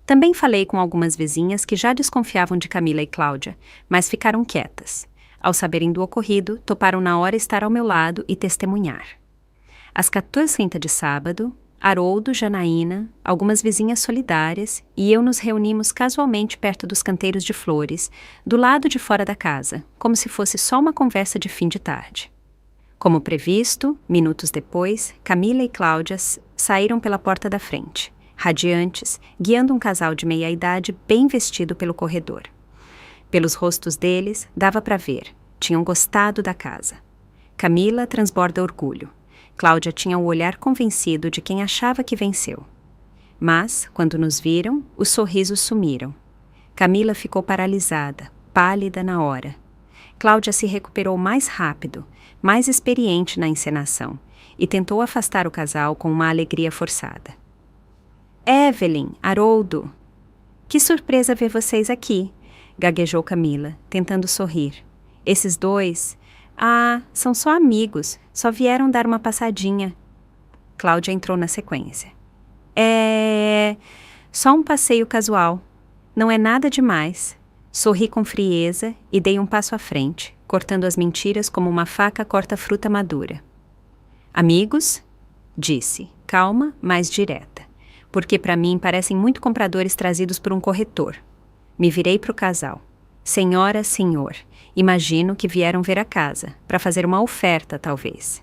Também falei com algumas vizinhas que já desconfiavam de Camila e Cláudia, mas ficaram quietas. Ao saberem do ocorrido, toparam na hora estar ao meu lado e testemunhar. Às 14h de sábado, Haroldo, Janaína, algumas vizinhas solidárias e eu nos reunimos casualmente perto dos canteiros de flores, do lado de fora da casa, como se fosse só uma conversa de fim de tarde. Como previsto, minutos depois, Camila e Cláudia saíram pela porta da frente, radiantes, guiando um casal de meia-idade bem vestido pelo corredor. Pelos rostos deles, dava para ver, tinham gostado da casa. Camila transborda orgulho. Cláudia tinha o olhar convencido de quem achava que venceu. Mas, quando nos viram, os sorrisos sumiram. Camila ficou paralisada, pálida na hora. Cláudia se recuperou mais rápido, mais experiente na encenação, e tentou afastar o casal com uma alegria forçada. Evelyn, Haroldo! Que surpresa ver vocês aqui! Gaguejou Camila, tentando sorrir. Esses dois... Ah, são só amigos, só vieram dar uma passadinha. Cláudia entrou na sequência. Só um passeio casual. Não é nada demais. Sorri com frieza e dei um passo à frente, cortando as mentiras como uma faca corta fruta madura. Amigos? Disse, calma, mas direta, porque para mim parecem muito compradores trazidos por um corretor. Me virei para o casal. Senhora, senhor, imagino que vieram ver a casa, para fazer uma oferta, talvez.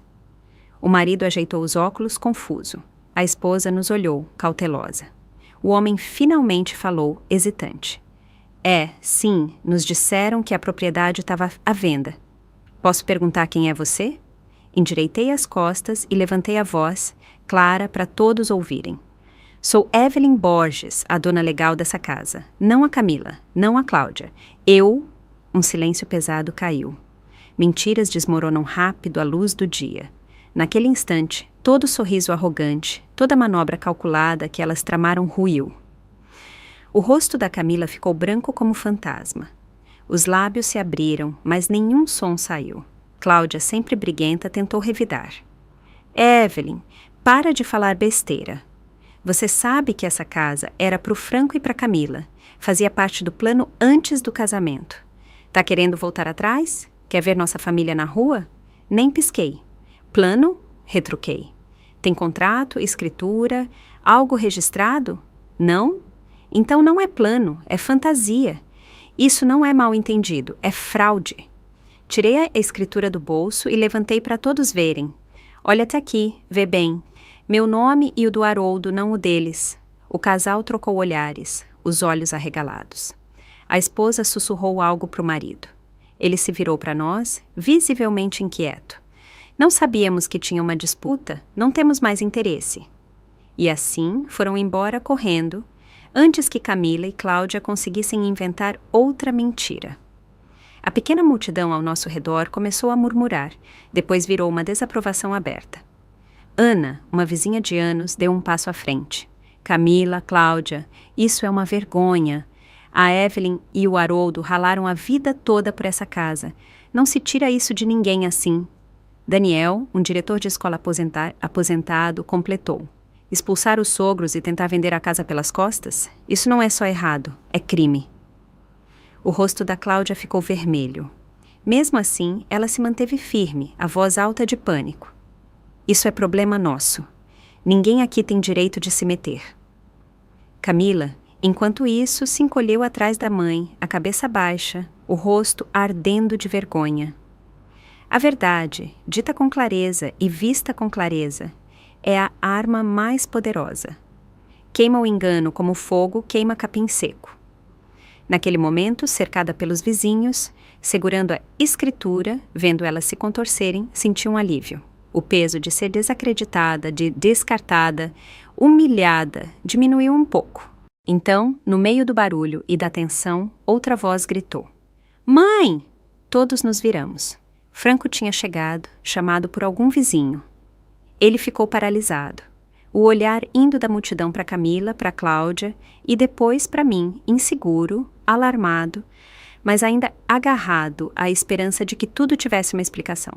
O marido ajeitou os óculos, confuso. A esposa nos olhou, cautelosa. O homem finalmente falou, hesitante. Sim, nos disseram que a propriedade estava à venda. Posso perguntar quem é você? Endireitei as costas e levantei a voz, clara para todos ouvirem. Sou Evelyn Borges, a dona legal dessa casa. Não a Camila, não a Cláudia. Um silêncio pesado caiu. Mentiras desmoronam rápido à luz do dia. Naquele instante, todo sorriso arrogante, toda manobra calculada que elas tramaram ruiu. O rosto da Camila ficou branco como fantasma. Os lábios se abriram, mas nenhum som saiu. Cláudia, sempre briguenta, tentou revidar. Evelyn, para de falar besteira. Você sabe que essa casa era para o Franco e para Camila. Fazia parte do plano antes do casamento. Tá querendo voltar atrás? Quer ver nossa família na rua? Nem pisquei. Plano? Retruquei. Tem contrato, escritura, algo registrado? Não? Então não é plano, é fantasia. Isso não é mal entendido, é fraude. Tirei a escritura do bolso e levantei para todos verem. Olha até aqui, vê bem. Meu nome e o do Haroldo, não o deles. O casal trocou olhares, os olhos arregalados. A esposa sussurrou algo para o marido. Ele se virou para nós, visivelmente inquieto. Não sabíamos que tinha uma disputa, não temos mais interesse. E assim foram embora correndo, antes que Camila e Cláudia conseguissem inventar outra mentira. A pequena multidão ao nosso redor começou a murmurar, depois virou uma desaprovação aberta. Ana, uma vizinha de anos, deu um passo à frente. Camila, Cláudia, isso é uma vergonha. A Evelyn e o Haroldo ralaram a vida toda por essa casa. Não se tira isso de ninguém assim. Daniel, um diretor de escola aposentado, completou. Expulsar os sogros e tentar vender a casa pelas costas? Isso não é só errado, é crime. O rosto da Cláudia ficou vermelho. Mesmo assim, ela se manteve firme, a voz alta de pânico. Isso é problema nosso. Ninguém aqui tem direito de se meter. Camila, enquanto isso, se encolheu atrás da mãe, a cabeça baixa, o rosto ardendo de vergonha. A verdade, dita com clareza e vista com clareza, é a arma mais poderosa. Queima o engano como fogo queima capim seco. Naquele momento, cercada pelos vizinhos, segurando a escritura, vendo elas se contorcerem, senti um alívio. O peso de ser desacreditada, de descartada, humilhada, diminuiu um pouco. Então, no meio do barulho e da tensão, outra voz gritou. Mãe! Todos nos viramos. Franco tinha chegado, chamado por algum vizinho. Ele ficou paralisado. O olhar indo da multidão para Camila, para Cláudia e depois para mim, inseguro, alarmado, mas ainda agarrado à esperança de que tudo tivesse uma explicação.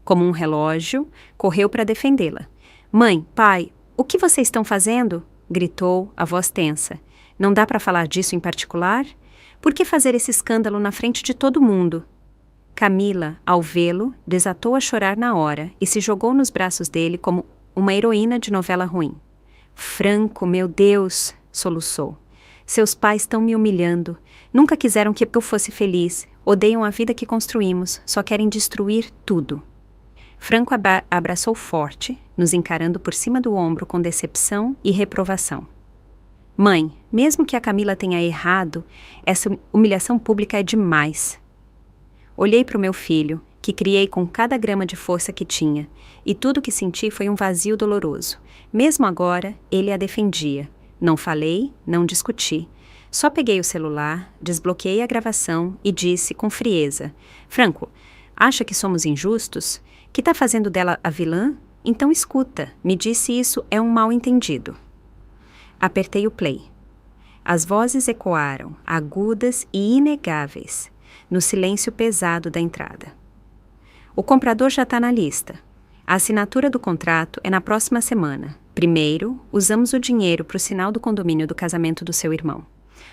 Como um relógio, correu para defendê-la. Mãe, pai, O que vocês estão fazendo? Gritou, a voz tensa. Não dá para falar disso em particular? Por que fazer esse escândalo na frente de todo mundo? Camila, ao vê-lo, desatou a chorar na hora e se jogou nos braços dele como uma heroína de novela ruim. Franco, meu Deus, soluçou. Seus pais estão me humilhando. Nunca quiseram que eu fosse feliz. Odeiam a vida que construímos. Só querem destruir tudo. Franco abraçou forte, nos encarando por cima do ombro com decepção e reprovação. Mãe, mesmo que a Camila tenha errado, essa humilhação pública é demais. Olhei para o meu filho, que criei com cada grama de força que tinha, e tudo que senti foi um vazio doloroso. Mesmo agora, ele a defendia. Não falei, não discuti. Só peguei o celular, desbloqueei a gravação e disse com frieza: Franco, acha que somos injustos? Que tá fazendo dela a vilã? Então escuta, me disse isso é um mal-entendido. Apertei o play. As vozes ecoaram, agudas e inegáveis, no silêncio pesado da entrada. O comprador já está na lista. A assinatura do contrato é na próxima semana. Primeiro, usamos o dinheiro para o sinal do condomínio do casamento do seu irmão.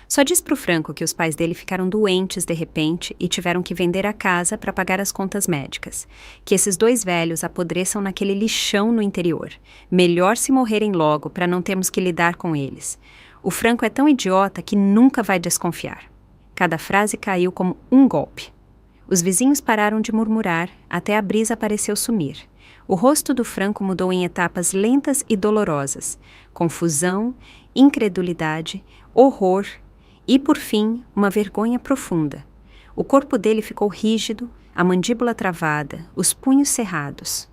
Só diz pro Franco que os pais dele ficaram doentes de repente e tiveram que vender a casa para pagar as contas médicas. Que esses dois velhos apodreçam naquele lixão no interior. Melhor se morrerem logo para não termos que lidar com eles. O Franco é tão idiota que nunca vai desconfiar. Cada frase caiu como um golpe. Os vizinhos pararam de murmurar até a brisa pareceu sumir. O rosto do Franco mudou em etapas lentas e dolorosas. Confusão, incredulidade, horror e, por fim, uma vergonha profunda. O corpo dele ficou rígido, a mandíbula travada, os punhos cerrados.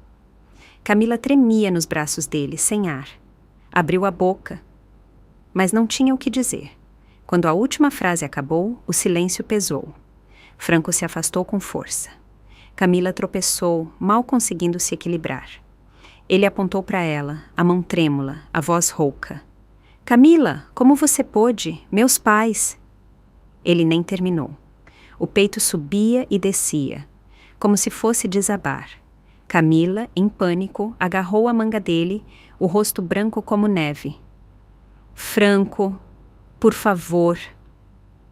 Camila tremia nos braços dele, sem ar. Abriu a boca, mas não tinha o que dizer. Quando a última frase acabou, o silêncio pesou. Franco se afastou com força. Camila tropeçou, mal conseguindo se equilibrar. Ele apontou para ela, a mão trêmula, a voz rouca. Camila, como você pôde? Meus pais. Ele nem terminou. O peito subia e descia, como se fosse desabar. Camila, em pânico, agarrou a manga dele, o rosto branco como neve. Franco, por favor.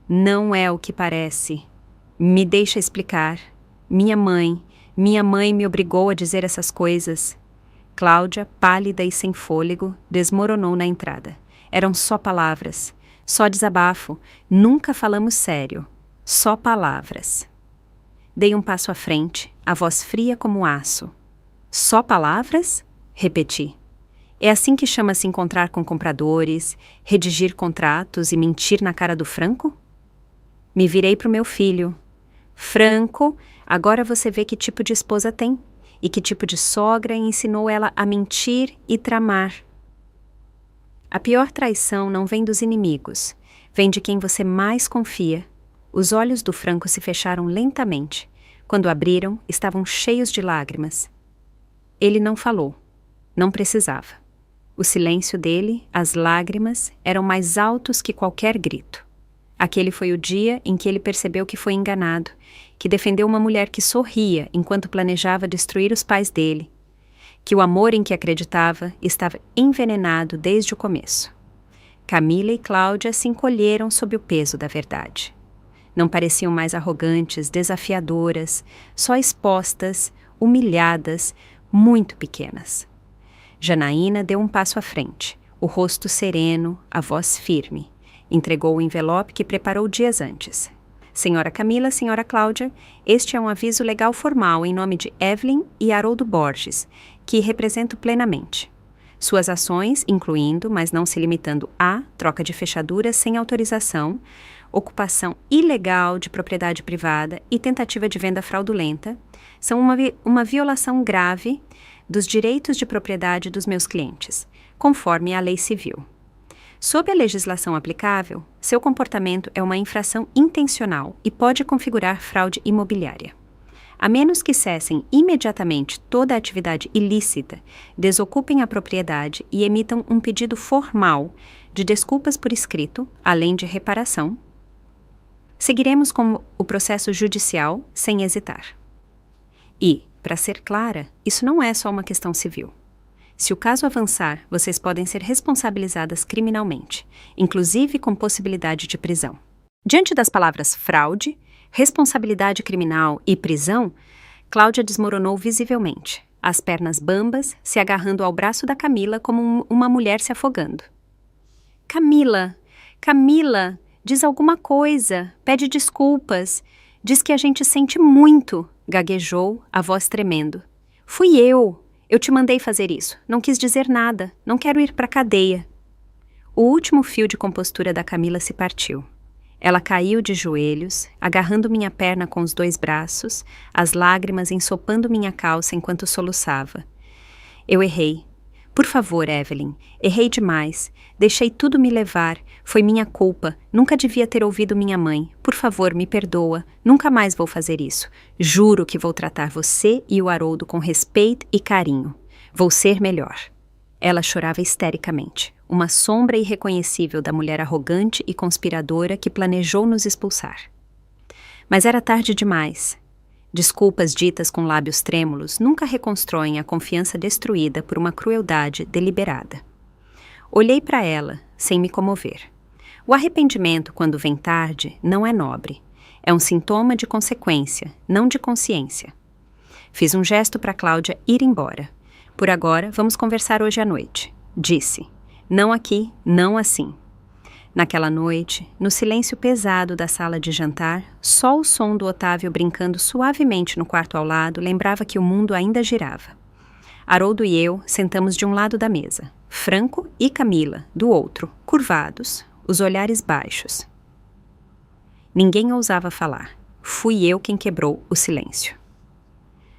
Não é o que parece. Me deixa explicar. Minha mãe me obrigou a dizer essas coisas. Cláudia, pálida e sem fôlego, desmoronou na entrada. Eram só palavras, só desabafo. Nunca falamos sério. Só palavras. Dei um passo à frente, a voz fria como aço. Só palavras? Repeti. É assim que chama se encontrar com compradores, redigir contratos e mentir na cara do Franco? Me virei para o meu filho. Franco, agora você vê que tipo de esposa tem e que tipo de sogra ensinou ela a mentir e tramar. A pior traição não vem dos inimigos, vem de quem você mais confia. Os olhos do Franco se fecharam lentamente. Quando abriram, estavam cheios de lágrimas. Ele não falou. Não precisava. O silêncio dele, as lágrimas, eram mais altos que qualquer grito. Aquele foi o dia em que ele percebeu que foi enganado, que defendeu uma mulher que sorria enquanto planejava destruir os pais dele, que o amor em que acreditava estava envenenado desde o começo. Camila e Cláudia se encolheram sob o peso da verdade. Não pareciam mais arrogantes, desafiadoras, só expostas, humilhadas, muito pequenas. Janaína deu um passo à frente, o rosto sereno, a voz firme. Entregou o envelope que preparou dias antes. Senhora Camila, senhora Cláudia, este é um aviso legal formal em nome de Evelyn e Haroldo Borges, que represento plenamente. Suas ações, incluindo, mas não se limitando a, troca de fechaduras sem autorização, ocupação ilegal de propriedade privada e tentativa de venda fraudulenta, são uma violação grave dos direitos de propriedade dos meus clientes, conforme a lei civil. Sob a legislação aplicável, seu comportamento é uma infração intencional e pode configurar fraude imobiliária. A menos que cessem imediatamente toda a atividade ilícita, desocupem a propriedade e emitam um pedido formal de desculpas por escrito, além de reparação, seguiremos com o processo judicial sem hesitar. E, para ser clara, isso não é só uma questão civil. Se o caso avançar, vocês podem ser responsabilizadas criminalmente, inclusive com possibilidade de prisão. Diante das palavras fraude, responsabilidade criminal e prisão, Cláudia desmoronou visivelmente, as pernas bambas, se agarrando ao braço da Camila como uma mulher se afogando. Camila, Camila, diz alguma coisa, pede desculpas, diz que a gente sente muito, gaguejou, a voz tremendo. Fui eu te mandei fazer isso, não quis dizer nada, não quero ir para a cadeia. O último fio de compostura da Camila se partiu. Ela caiu de joelhos, agarrando minha perna com os 2 braços, as lágrimas ensopando minha calça enquanto soluçava. Eu errei. Por favor, Evelyn, errei demais. Deixei tudo me levar. Foi minha culpa. Nunca devia ter ouvido minha mãe. Por favor, me perdoa. Nunca mais vou fazer isso. Juro que vou tratar você e o Haroldo com respeito e carinho. Vou ser melhor. Ela chorava histericamente, uma sombra irreconhecível da mulher arrogante e conspiradora que planejou nos expulsar. Mas era tarde demais. Desculpas ditas com lábios trêmulos nunca reconstroem a confiança destruída por uma crueldade deliberada. Olhei para ela, sem me comover. O arrependimento, quando vem tarde, não é nobre. É um sintoma de consequência, não de consciência. Fiz um gesto para Cláudia ir embora. Por agora, vamos conversar hoje à noite, disse. Não aqui, não assim. Naquela noite, no silêncio pesado da sala de jantar, só o som do Otávio brincando suavemente no quarto ao lado lembrava que o mundo ainda girava. Haroldo e eu sentamos de um lado da mesa, Franco e Camila, do outro, curvados, os olhares baixos. Ninguém ousava falar. Fui eu quem quebrou o silêncio.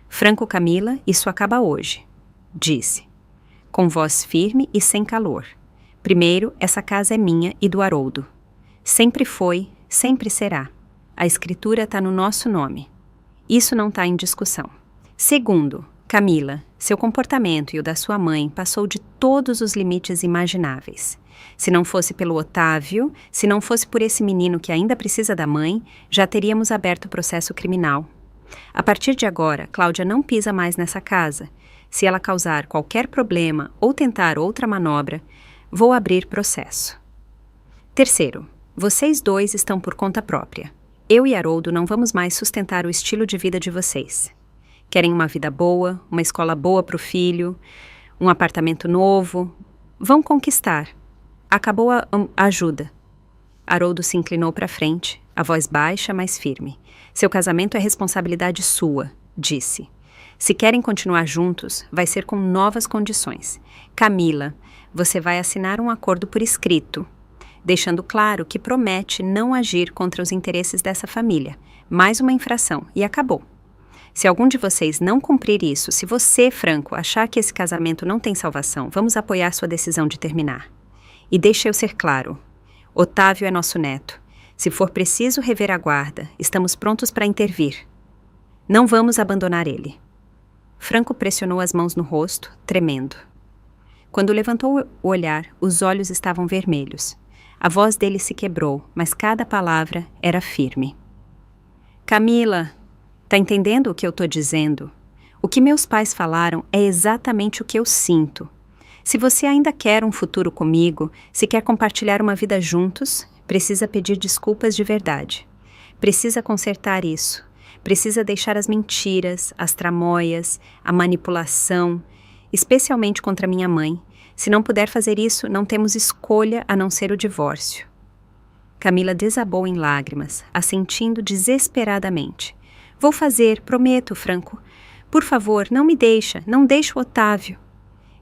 Franco, Camila, isso acaba hoje, disse, com voz firme e sem calor. Primeiro, essa casa é minha e do Haroldo. Sempre foi, sempre será. A escritura está no nosso nome. Isso não está em discussão. Segundo, Camila, seu comportamento e o da sua mãe passou de todos os limites imagináveis. Se não fosse pelo Otávio, se não fosse por esse menino que ainda precisa da mãe, já teríamos aberto o processo criminal. A partir de agora, Cláudia não pisa mais nessa casa. Se ela causar qualquer problema ou tentar outra manobra, vou abrir processo. Terceiro, vocês 2 estão por conta própria. Eu e Haroldo não vamos mais sustentar o estilo de vida de vocês. Querem uma vida boa, uma escola boa para o filho, um apartamento novo. Vão conquistar. Acabou a ajuda. Haroldo se inclinou para frente, a voz baixa, mas firme. Seu casamento é responsabilidade sua, disse. Se querem continuar juntos, vai ser com novas condições. Camila, você vai assinar um acordo por escrito, deixando claro que promete não agir contra os interesses dessa família. Mais uma infração, e acabou. Se algum de vocês não cumprir isso, se você, Franco, achar que esse casamento não tem salvação, vamos apoiar sua decisão de terminar. E deixa eu ser claro, Otávio é nosso neto. Se for preciso rever a guarda, estamos prontos para intervir. Não vamos abandonar ele. Franco pressionou as mãos no rosto, tremendo. Quando levantou o olhar, os olhos estavam vermelhos. A voz dele se quebrou, mas cada palavra era firme. Camila, tá entendendo o que eu tô dizendo? O que meus pais falaram é exatamente o que eu sinto. Se você ainda quer um futuro comigo, se quer compartilhar uma vida juntos, precisa pedir desculpas de verdade. Precisa consertar isso. Precisa deixar as mentiras, as tramóias, a manipulação, especialmente contra minha mãe. Se não puder fazer isso, não temos escolha a não ser o divórcio. Camila desabou em lágrimas, assentindo desesperadamente. Vou fazer, prometo, Franco. Por favor, não me deixa, não deixe o Otávio.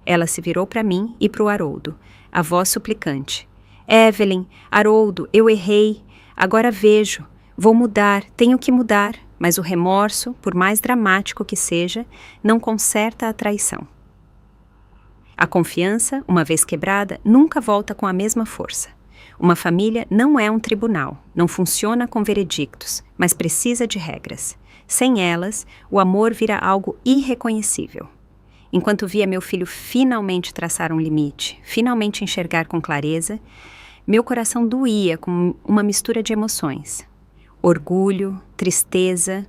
Ela se virou para mim e para o Haroldo, a voz suplicante. Evelyn, Haroldo, eu errei. Agora vejo. Vou mudar, tenho que mudar. Mas o remorso, por mais dramático que seja, não conserta a traição. A confiança, uma vez quebrada, nunca volta com a mesma força. Uma família não é um tribunal, não funciona com veredictos, mas precisa de regras. Sem elas, o amor vira algo irreconhecível. Enquanto via meu filho finalmente traçar um limite, finalmente enxergar com clareza, meu coração doía com uma mistura de emoções. Orgulho, tristeza,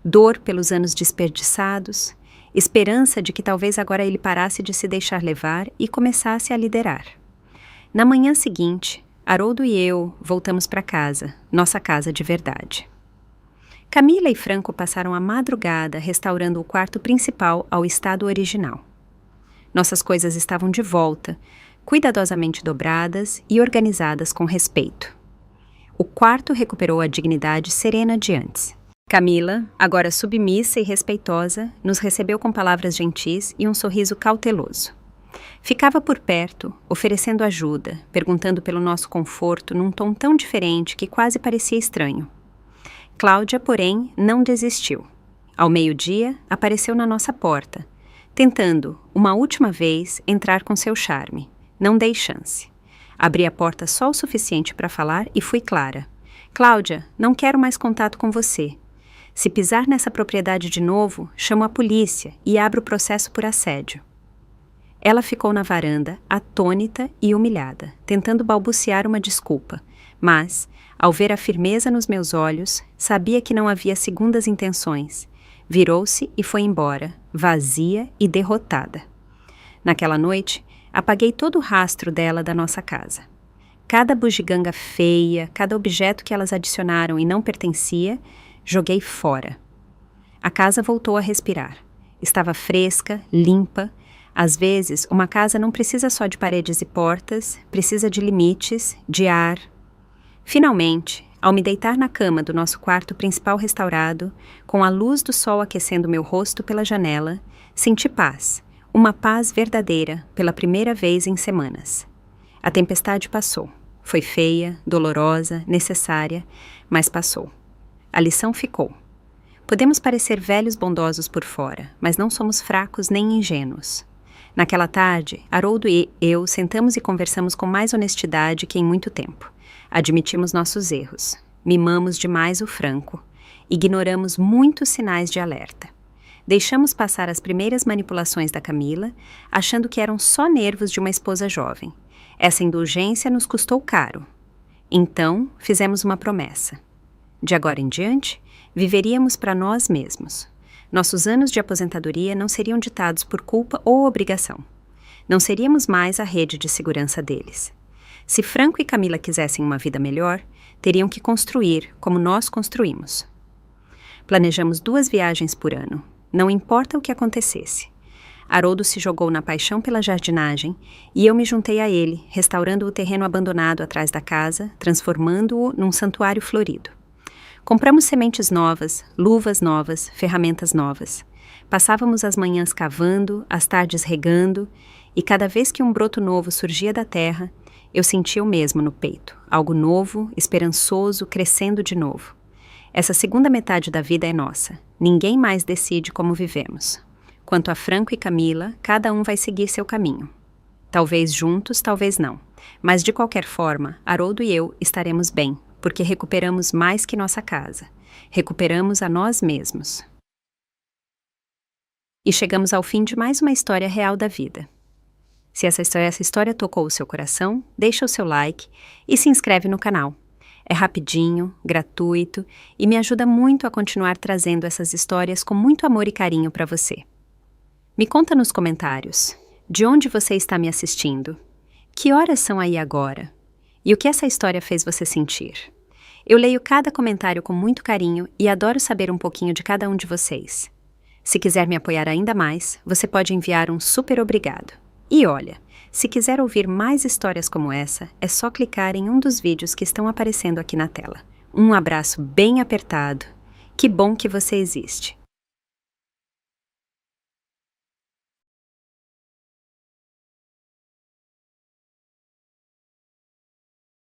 dor pelos anos desperdiçados esperança de que talvez agora ele parasse de se deixar levar e começasse a liderar. Na manhã seguinte, Haroldo e eu voltamos para casa, nossa casa de verdade. Camila e Franco passaram a madrugada restaurando o quarto principal ao estado original. Nossas coisas estavam de volta, cuidadosamente dobradas e organizadas com respeito. O quarto recuperou a dignidade serena de antes. Camila, agora submissa e respeitosa, nos recebeu com palavras gentis e um sorriso cauteloso. Ficava por perto, oferecendo ajuda, perguntando pelo nosso conforto num tom tão diferente que quase parecia estranho. Cláudia, porém, não desistiu. Ao meio-dia, apareceu na nossa porta, tentando, uma última vez, entrar com seu charme. Não dei chance. Abri a porta só o suficiente para falar e fui clara. Cláudia, não quero mais contato com você. Se pisar nessa propriedade de novo, chamo a polícia e abro o processo por assédio. Ela ficou na varanda, atônita e humilhada, tentando balbuciar uma desculpa, mas, ao ver a firmeza nos meus olhos, sabia que não havia segundas intenções. Virou-se e foi embora, vazia e derrotada. Naquela noite, apaguei todo o rastro dela da nossa casa. Cada bugiganga feia, cada objeto que elas adicionaram e não pertencia, joguei fora. A casa voltou a respirar. Estava fresca, limpa. Às vezes, uma casa não precisa só de paredes e portas, precisa de limites, de ar. Finalmente, ao me deitar na cama do nosso quarto principal restaurado, com a luz do sol aquecendo meu rosto pela janela, senti paz, uma paz verdadeira pela primeira vez em semanas. A tempestade passou. Foi feia, dolorosa, necessária, mas passou. A lição ficou. Podemos parecer velhos bondosos por fora, mas não somos fracos nem ingênuos. Naquela tarde, Haroldo e eu sentamos e conversamos com mais honestidade que em muito tempo. Admitimos nossos erros. Mimamos demais o Franco. Ignoramos muitos sinais de alerta. Deixamos passar as primeiras manipulações da Camila, achando que eram só nervos de uma esposa jovem. Essa indulgência nos custou caro. Então, fizemos uma promessa. De agora em diante, viveríamos para nós mesmos. Nossos anos de aposentadoria não seriam ditados por culpa ou obrigação. Não seríamos mais a rede de segurança deles. Se Franco e Camila quisessem uma vida melhor, teriam que construir como nós construímos. Planejamos 2 viagens por ano, não importa o que acontecesse. Haroldo se jogou na paixão pela jardinagem e eu me juntei a ele, restaurando o terreno abandonado atrás da casa, transformando-o num santuário florido. Compramos sementes novas, luvas novas, ferramentas novas. Passávamos as manhãs cavando, as tardes regando, e cada vez que um broto novo surgia da terra, eu sentia o mesmo no peito, algo novo, esperançoso, crescendo de novo. Essa segunda metade da vida é nossa. Ninguém mais decide como vivemos. Quanto a Franco e Camila, cada um vai seguir seu caminho. Talvez juntos, talvez não. Mas de qualquer forma, Haroldo e eu estaremos bem, porque recuperamos mais que nossa casa. Recuperamos a nós mesmos. E chegamos ao fim de mais uma história real da vida. Se essa história tocou o seu coração, deixa o seu like e se inscreve no canal. É rapidinho, gratuito e me ajuda muito a continuar trazendo essas histórias com muito amor e carinho para você. Me conta nos comentários, de onde você está me assistindo? Que horas são aí agora? E o que essa história fez você sentir? Eu leio cada comentário com muito carinho e adoro saber um pouquinho de cada um de vocês. Se quiser me apoiar ainda mais, você pode enviar um super obrigado. E olha, se quiser ouvir mais histórias como essa, é só clicar em um dos vídeos que estão aparecendo aqui na tela. Um abraço bem apertado. Que bom que você existe.